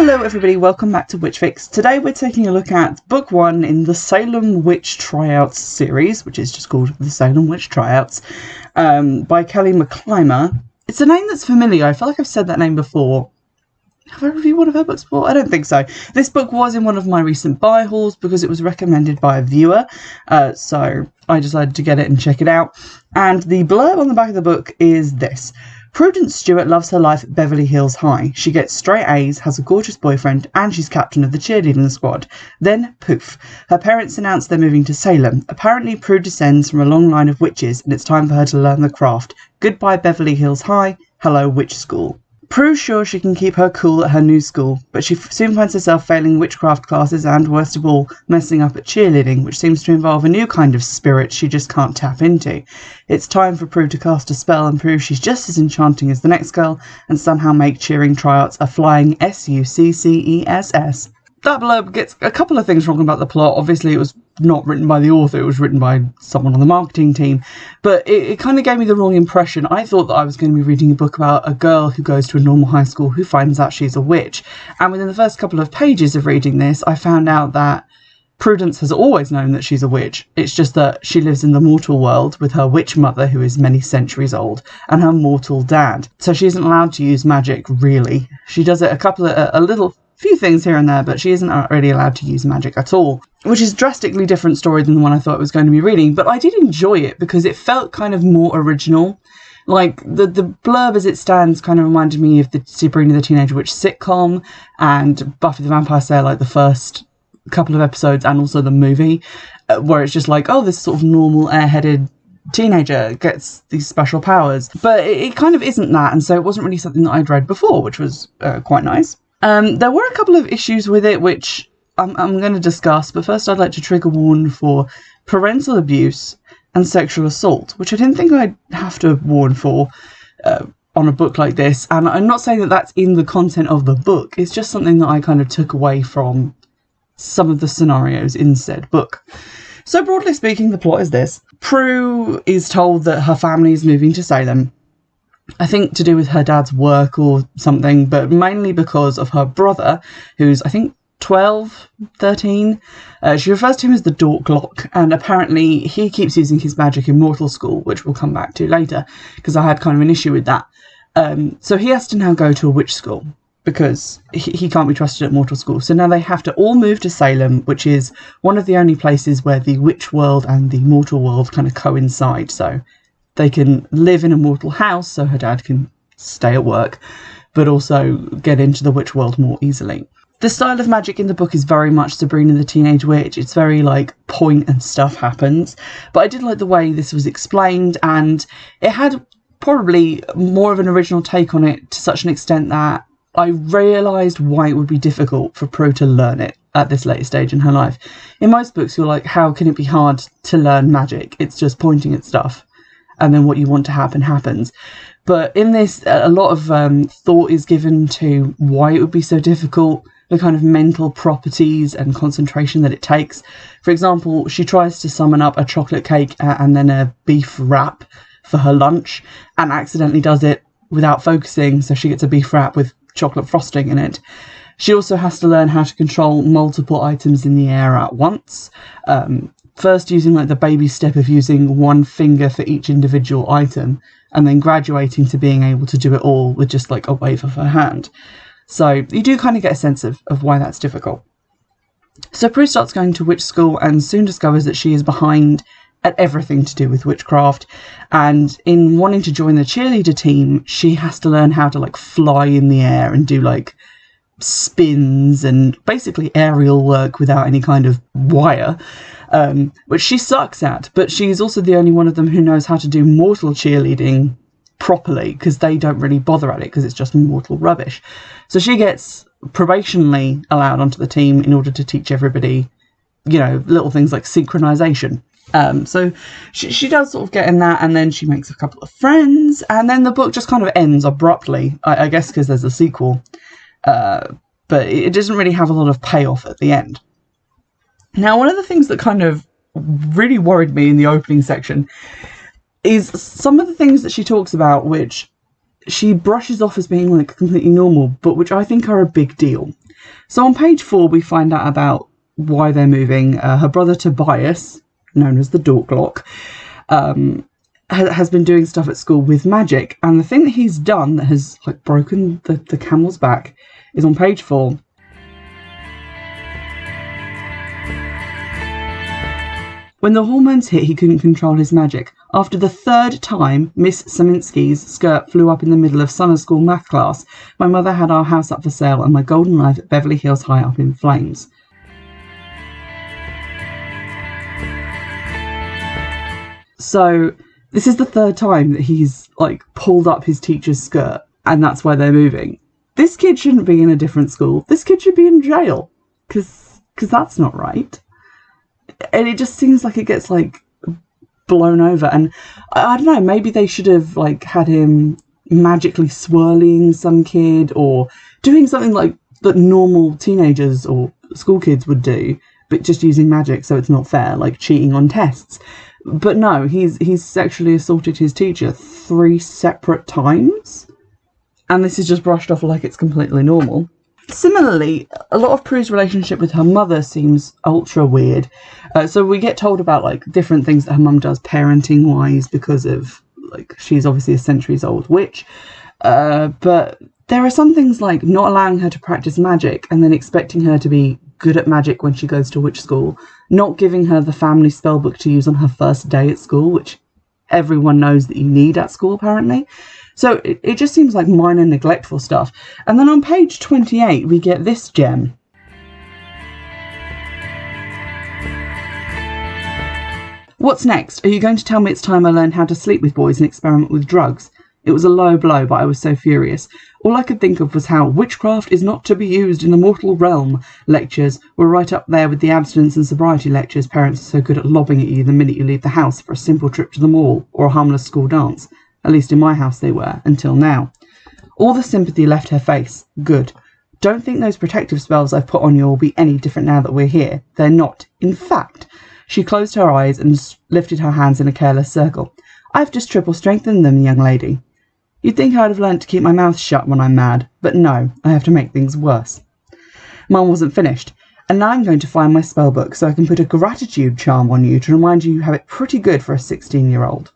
Hello everybody, welcome back to Witchfix. Today we're taking a look at book 1 in the Salem Witch Tryouts series, which is just called the Salem Witch Tryouts, by Kelly McClymer. It's a name that's familiar. I feel like I've said that name before. Have I reviewed one of her books before? I don't think so. This book was in one of my recent buy hauls because it was recommended by a viewer, so I decided to get it and check it out. And the blurb on the back of the book is this. Prudence Stewart loves her life at Beverly Hills High. She gets straight A's, has a gorgeous boyfriend, and she's captain of the cheerleading squad. Then, poof, her parents announce they're moving to Salem. Apparently, Prue descends from a long line of witches, and it's time for her to learn the craft. Goodbye Beverly Hills High, hello witch school. Prue's sure she can keep her cool at her new school, but she soon finds herself failing witchcraft classes and, worst of all, messing up at cheerleading, which seems to involve a new kind of spirit she just can't tap into. It's time for Prue to cast a spell and prove she's just as enchanting as the next girl, and somehow make cheering tryouts a flying success. That blurb gets a couple of things wrong about the plot. Obviously, it was not written by the author, it was written by someone on the marketing team, but it kind of gave me the wrong impression. I thought that I was going to be reading a book about a girl who goes to a normal high school who finds out she's a witch, and within the first couple of pages of reading this, I found out that Prudence has always known that she's a witch. It's just that she lives in the mortal world with her witch mother, who is many centuries old, and her mortal dad. So she isn't allowed to use magic, really. She does it a few things here and there, but she isn't really allowed to use magic at all, which is a drastically different story than the one I thought I was going to be reading. But I did enjoy it because it felt kind of more original. Like, the blurb as it stands kind of reminded me of the Sabrina the Teenage Witch sitcom and Buffy the Vampire Slayer, like the first couple of episodes, and also the movie, where it's just like, oh, this sort of normal airheaded teenager gets these special powers. But it kind of isn't that, and so it wasn't really something that I'd read before, which was quite nice. There were a couple of issues with it, which I'm going to discuss, but first I'd like to trigger warn for parental abuse and sexual assault, which I didn't think I'd have to warn for on a book like this. And I'm not saying that that's in the content of the book, it's just something that I kind of took away from some of the scenarios in said book. So broadly speaking, the plot is this. Prue is told that her family is moving to Salem, I think to do with her dad's work or something, but mainly because of her brother, who's, I think, 12, 13. She refers to him as the Dorklock, and apparently he keeps using his magic in mortal school, which we'll come back to later, because I had kind of an issue with that. So he has to now go to a witch school, because he can't be trusted at mortal school. So now they have to all move to Salem, which is one of the only places where the witch world and the mortal world kind of coincide. So they can live in a mortal house, so her dad can stay at work, but also get into the witch world more easily. The style of magic in the book is very much Sabrina the Teenage Witch. It's very, like, point and stuff happens. But I did like the way this was explained, and it had probably more of an original take on it to such an extent that I realised why it would be difficult for Prue to learn it at this later stage in her life. In most books, you're like, how can it be hard to learn magic? It's just pointing at stuff, and then what you want to happen happens. But in this, a lot of thought is given to why it would be so difficult, the kind of mental properties and concentration that it takes. For example, she tries to summon up a chocolate cake and then a beef wrap for her lunch, and accidentally does it without focusing, so she gets a beef wrap with chocolate frosting in it. She also has to learn how to control multiple items in the air at once. First using like the baby step of using one finger for each individual item, and then graduating to being able to do it all with just like a wave of her hand. So you do kind of get a sense of why that's difficult. So Prue starts going to witch school and soon discovers that she is behind at everything to do with witchcraft. And in wanting to join the cheerleader team, she has to learn how to like fly in the air and do like spins and basically aerial work without any kind of wire, which she sucks at, but she's also the only one of them who knows how to do mortal cheerleading properly, because they don't really bother at it because it's just mortal rubbish. So she gets probationally allowed onto the team in order to teach everybody, you know, little things like synchronization. So she does sort of get in that, and then she makes a couple of friends, and then the book just kind of ends abruptly, I guess because there's a sequel. But it doesn't really have a lot of payoff at the end. Now, one of the things that kind of really worried me in the opening section is some of the things that she talks about, which she brushes off as being like completely normal, but which I think are a big deal. So on page 4, we find out about why they're moving. Her brother Tobias, known as the Dorklock, has been doing stuff at school with magic. And the thing that he's done that has like broken the camel's back is on page 4. When the hormones hit, he couldn't control his magic. After the 3rd time Miss Saminsky's skirt flew up in the middle of summer school math class, my mother had our house up for sale and my golden life at Beverly Hills High up in flames. So this is the 3rd time that he's like pulled up his teacher's skirt, and that's why they're moving. This kid shouldn't be in a different school. This kid should be in jail, because that's not right. And it just seems like it gets like blown over, and I don't know, maybe they should have like had him magically swirling some kid or doing something like that normal teenagers or school kids would do, but just using magic so it's not fair, like cheating on tests. But no, he's sexually assaulted his teacher 3 separate times, and this is just brushed off like it's completely normal. Similarly, a lot of Prue's relationship with her mother seems ultra weird. So we get told about like different things that her mum does parenting wise, because of like she's obviously a centuries-old witch. But there are some things like not allowing her to practice magic and then expecting her to be good at magic when she goes to witch school, not giving her the family spellbook to use on her first day at school, which everyone knows that you need at school apparently. So it just seems like minor neglectful stuff. And then on page 28, we get this gem. What's next? Are you going to tell me it's time I learned how to sleep with boys and experiment with drugs? It was a low blow, but I was so furious. All I could think of was how witchcraft is not to be used in the mortal realm lectures were right up there with the abstinence and sobriety lectures parents are so good at lobbing at you the minute you leave the house for a simple trip to the mall or a harmless school dance. At least in my house they were, until now. All the sympathy left her face. Good. Don't think those protective spells I've put on you will be any different now that we're here. They're not. In fact, she closed her eyes and lifted her hands in a careless circle. I've just triple strengthened them, young lady. You'd think I'd have learnt to keep my mouth shut when I'm mad, but no, I have to make things worse. Mum wasn't finished, and now I'm going to find my spellbook so I can put a gratitude charm on you to remind you have it pretty good for a 16-year-old.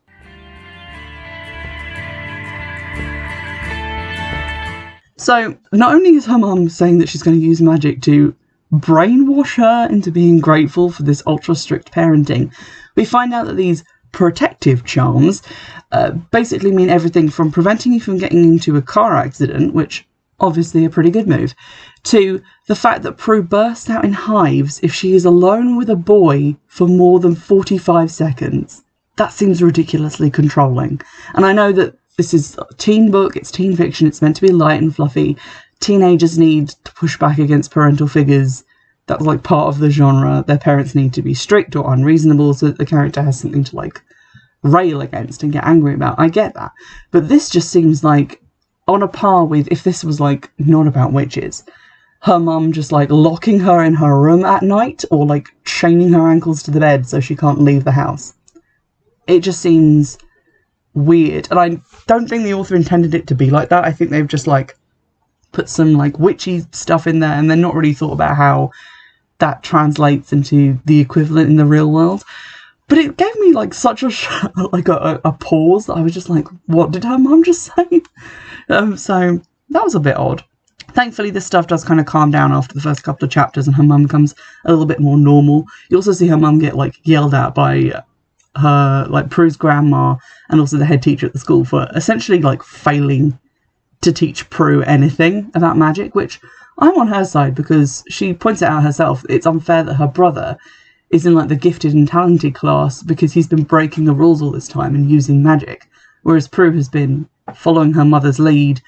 So, not only is her mum saying that she's going to use magic to brainwash her into being grateful for this ultra-strict parenting, we find out that these protective charms basically mean everything from preventing you from getting into a car accident, which obviously a pretty good move, to the fact that Prue bursts out in hives if she is alone with a boy for more than 45 seconds. That seems ridiculously controlling. And I know that this is a teen book, it's teen fiction, it's meant to be light and fluffy. Teenagers need to push back against parental figures. That's like part of the genre. Their parents need to be strict or unreasonable so that the character has something to like rail against and get angry about. I get that. But this just seems like on a par with if this was like not about witches. Her mum just like locking her in her room at night or like chaining her ankles to the bed so she can't leave the house. It just seems weird, and I don't think the author intended it to be like that. I think they've just like put some like witchy stuff in there and then not really thought about how that translates into the equivalent in the real world. But it gave me like such a pause that I was just like, what did her mum just say? So that was a bit odd. Thankfully this stuff does kind of calm down after the first couple of chapters and her mum becomes a little bit more normal. You also see her mum get like yelled at by her like Prue's grandma and also the head teacher at the school for essentially like failing to teach Prue anything about magic, which I'm on her side because she points it out herself. It's unfair that her brother is in like the gifted and talented class because he's been breaking the rules all this time and using magic, whereas Prue has been following her mother's lead,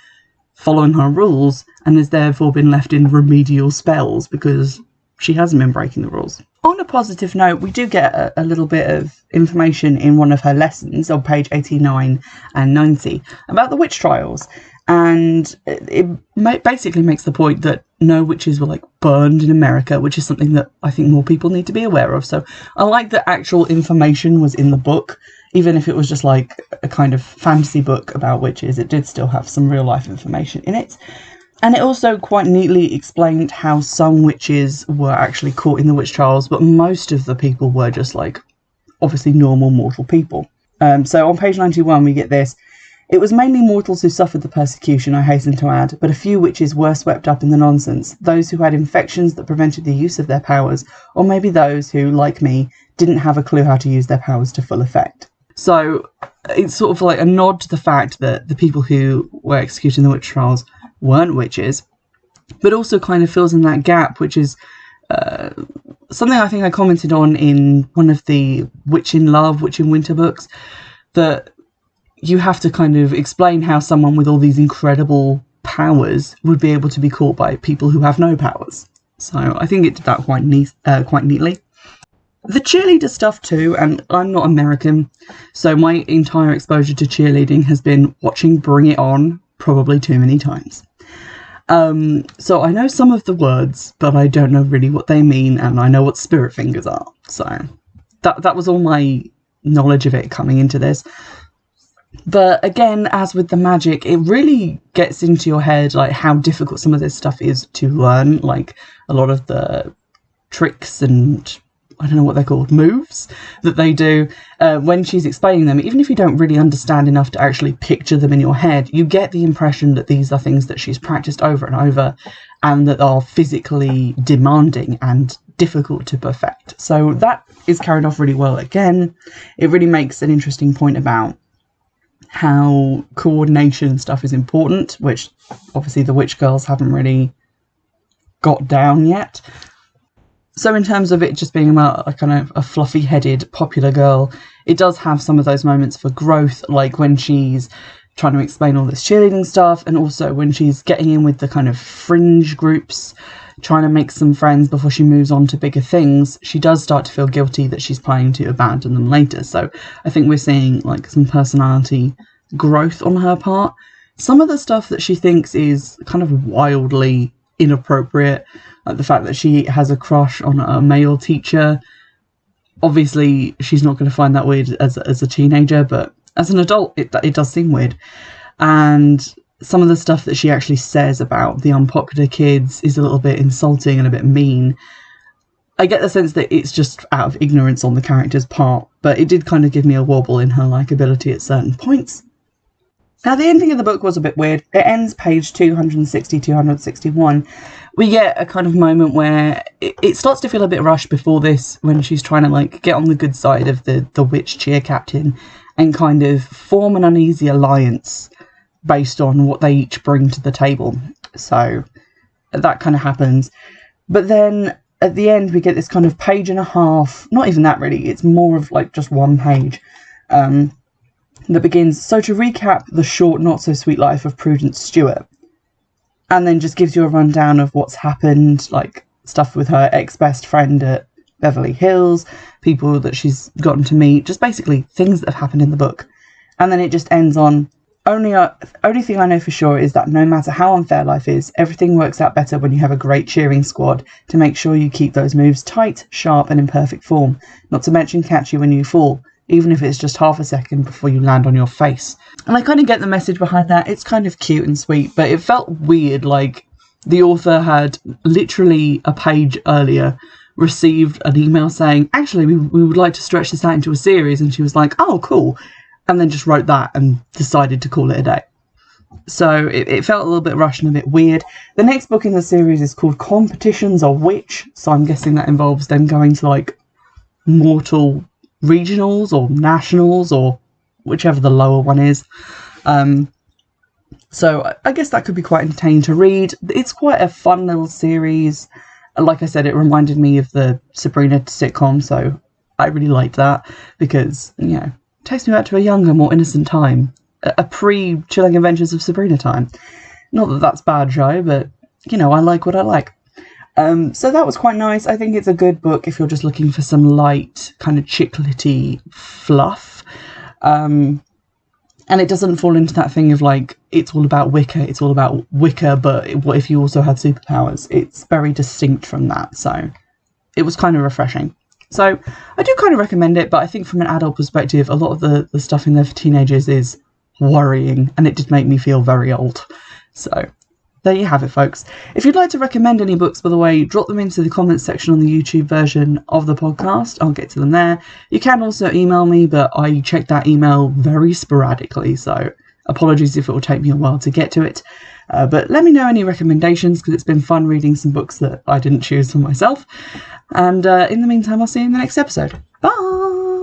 following her rules, and has therefore been left in remedial spells because she hasn't been breaking the rules. On a positive note, we do get a little bit of information in one of her lessons on page 89 and 90 about the witch trials. And it basically makes the point that no witches were like burned in America, which is something that I think more people need to be aware of. So I like that actual information was in the book, even if it was just like a kind of fantasy book about witches. It did still have some real life information in it. And it also quite neatly explained how some witches were actually caught in the witch trials, but most of the people were just like, obviously normal mortal people. So on page 91 we get this. It was mainly mortals who suffered the persecution, I hasten to add, but a few witches were swept up in the nonsense, those who had infections that prevented the use of their powers, or maybe those who, like me, didn't have a clue how to use their powers to full effect. So it's sort of like a nod to the fact that the people who were executed in the witch trials weren't witches, but also kind of fills in that gap, which is something I think I commented on in one of the Witch in Love, Witch in Winter books, that you have to kind of explain how someone with all these incredible powers would be able to be caught by people who have no powers. So I think it did that quite neatly. The cheerleader stuff too, and I'm not American, so my entire exposure to cheerleading has been watching Bring It On probably too many times. So I know some of the words, but I don't know really what they mean, and I know what spirit fingers are. So that was all my knowledge of it coming into this. But again, as with the magic, it really gets into your head, like, how difficult some of this stuff is to learn. Like, a lot of the tricks and, I don't know what they're called, moves that they do, when she's explaining them, even if you don't really understand enough to actually picture them in your head, you get the impression that these are things that she's practiced over and over, and that are physically demanding and difficult to perfect. So that is carried off really well. Again, it really makes an interesting point about how coordination and stuff is important, which obviously the witch girls haven't really got down yet. So in terms of it just being about a kind of a fluffy-headed popular girl, it does have some of those moments for growth, like when she's trying to explain all this cheerleading stuff, and also when she's getting in with the kind of fringe groups, trying to make some friends before she moves on to bigger things. She does start to feel guilty that she's planning to abandon them later. So I think we're seeing like some personality growth on her part. Some of the stuff that she thinks is kind of wildly inappropriate, like the fact that she has a crush on a male teacher. Obviously she's not going to find that weird as a teenager, but as an adult it does seem weird. And some of the stuff that she actually says about the unpopular kids is a little bit insulting and a bit mean. I get the sense that it's just out of ignorance on the character's part, but it did kind of give me a wobble in her likability at certain points. Now, the ending of the book was a bit weird. It ends page 260, 261. We get a kind of moment where it starts to feel a bit rushed before this, when she's trying to like get on the good side of the witch cheer captain and kind of form an uneasy alliance based on what they each bring to the table. So that kind of happens. But then at the end we get this kind of page and a half, not even that really, it's more of like just one page, that begins, so to recap the short, not so sweet life of Prudence Stewart, and then just gives you a rundown of what's happened, like stuff with her ex-best friend at Beverly Hills, people that she's gotten to meet, just basically things that have happened in the book. And then it just ends on, only thing I know for sure is that no matter how unfair life is, everything works out better when you have a great cheering squad to make sure you keep those moves tight, sharp and in perfect form, not to mention catch you when you fall, even if it's just half a second before you land on your face. And I kind of get the message behind that. It's kind of cute and sweet, but it felt weird, like the author had literally a page earlier received an email saying, actually, we would like to stretch this out into a series, and she was like, oh, cool, and then just wrote that and decided to call it a day. So it felt a little bit rushed and a bit weird. The next book in the series is called Competitions of Witch, so I'm guessing that involves them going to like mortal regionals or nationals or whichever the lower one is. So I guess that could be quite entertaining to read. It's quite a fun little series. Like I said, it reminded me of the Sabrina sitcom, so I really liked that because, you know, it takes me back to a younger, more innocent time. A pre-Chilling Adventures of Sabrina time. Not that that's a bad show, but, you know, I like what I like. So that was quite nice. I think it's a good book if you're just looking for some light, kind of chick-litty fluff. And it doesn't fall into that thing of like, it's all about Wicca, but what if you also had superpowers? It's very distinct from that, so it was kind of refreshing. So I do kind of recommend it, but I think from an adult perspective, a lot of the stuff in there for teenagers is worrying, and it did make me feel very old. So there you have it, folks. If you'd like to recommend any books, by the way, drop them into the comments section on the YouTube version of the podcast. I'll get to them there. You can also email me, but I check that email very sporadically, so apologies if it will take me a while to get to it. But let me know any recommendations, because it's been fun reading some books that I didn't choose for myself. And in the meantime, I'll see you in the next episode. Bye!